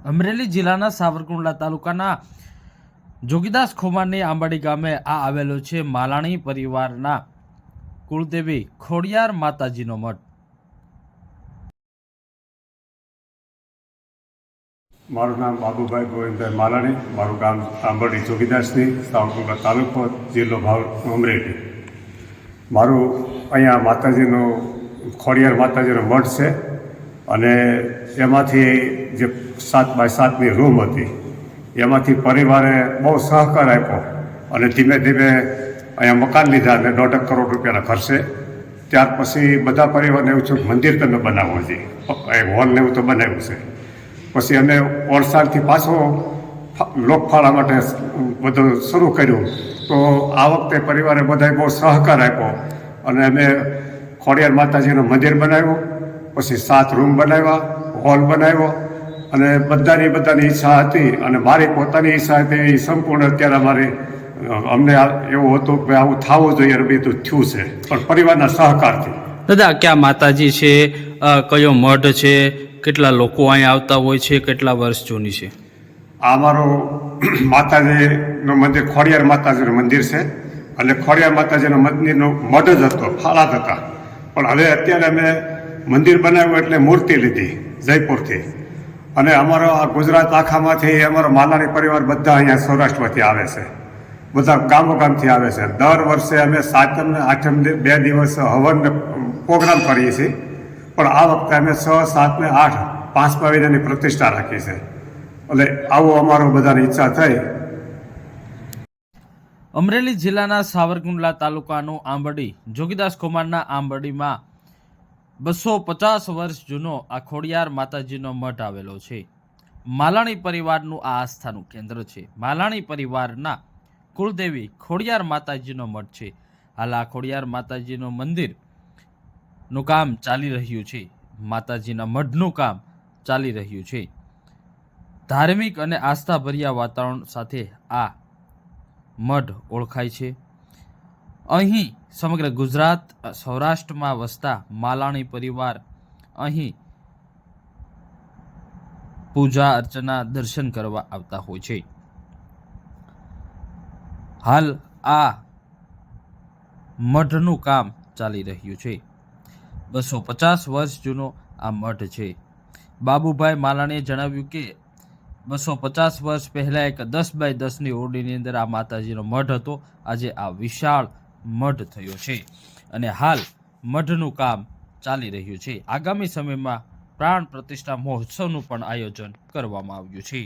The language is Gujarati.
અમરેલી જિલ્લાના સાવરકુંડલા તાલુકાના જોગીદાસ ખોમાની આંબાડી ગામે આ આવેલો છે માલાણી પરિવારના કુળદેવી ખોડિયાર માતાજીનો મઠ। મારું નામ બાબુભાઈ ગોવિંદભાઈ માલાણી, મારું ગામ આંબાડી જોગીદાસની, સાવરકુંડલા તાલુકો, જિલ્લો અમરેલી। મારું અહીંયા માતાજીનો ખોડિયાર માતાજીનો મઠ છે અને એમાંથી જે 7x7ની રૂમ હતી એમાંથી પરિવારે બહુ સહકાર આપ્યો અને ધીમે ધીમે અહીંયા મકાન લીધા અને 1.5 કરોડ રૂપિયાના ખર્ચે। ત્યાર પછી બધા પરિવારને એવું છે મંદિર તમે બનાવવું છે, હોલ ને એવું તો બનાવ્યું છે। પછી અમે ઓળસાણથી પાછો લોકફાળા માટે બધું શરૂ કર્યું, તો આ વખતે પરિવારે બધાએ બહુ સહકાર આપ્યો અને અમે ખોડિયાર માતાજીનું મંદિર બનાવ્યું, પછી 7 રૂમ બનાવ્યા, હોલ બનાવ્યો અને બધાની ઈચ્છા હતી અને મારી પોતાની ઈચ્છા હતી એ સંપૂર્ણ અત્યારે અમારી અમને એવું હતું કે આવું થવું જોઈએ અને બધું થયું છે, પણ પરિવારના સહકારથી। દાદા, ક્યાં માતાજી છે, કયો મઠ છે, કેટલા લોકો અહીંયા આવતા હોય છે, કેટલા વર્ષ જૂની છે? આ અમારું માતાજીનું મંદિર ખોડિયાર માતાજીનું મંદિર છે અને ખોડિયાર માતાજીનો મંદિરનો મઠ જ હતો, ફાળા જ હતા, પણ હવે અત્યારે અમે મંદિર બનાવ્યું એટલે મૂર્તિ લીધી જયપુરથી અને અમારો આ ગુજરાત આખામાંથી અમારો માલાણી પરિવાર બધા અહીંયા સૌરાષ્ટ્રમાંથી આવે છે, બધા ગામોગામથી આવે છે। દર વર્ષે અમે 7મ ને 8મ 2 દિવસ હવન પ્રોગ્રામ કરીએ છીએ, પણ આ વખતે અમે 6, 7 ને 8 5મા મહિનાની પ્રતિષ્ઠા રાખી છે, એટલે આવું અમારો બધાની ઈચ્છા થઈ। અમરેલી જિલ્લાના સાવરકુંડલા તાલુકાનું આંબડી જોગીદાસ ખોમાના આંબડીમાં 250 વર્ષ જૂનો આ ખોડિયાર માતાજીનો મઠ આવેલો છે। માલાણી પરિવારનું આ આસ્થાનું કેન્દ્ર છે। માલાણી પરિવારના કુળદેવી ખોડિયાર માતાજીનો મઠ છે। હાલ આ ખોડિયાર માતાજીનું મંદિરનું કામ ચાલી રહ્યું છે, માતાજીના મઠનું કામ ચાલી રહ્યું છે। ધાર્મિક અને આસ્થાભર્યા વાતાવરણ સાથે આ મઠ ઓળખાય છે। અહીં સમગ્ર ગુજરાત સૌરાષ્ટ્રમાં વસતા માલાણી પરિવાર અહીં પૂજા અર્ચના દર્શન કરવા આવતા હોય છે। હાલ આ મઠનું કામ ચાલી રહ્યું છે। 250 વર્ષ જૂનો આ મઠ છે। બાબુભાઈ માલાણીએ જણાવ્યું કે 250 વર્ષ પહેલા એક 10x10ની ઓરડીની અંદર આ માતાજીનો મઠ હતો, આજે આ વિશાળ મઠ થયો છે અને હાલ મઠનું કામ ચાલી રહ્યું છે। આગામી સમયમાં પ્રાણ પ્રતિષ્ઠા મહોત્સવનું પણ આયોજન કરવામાં આવ્યું છે।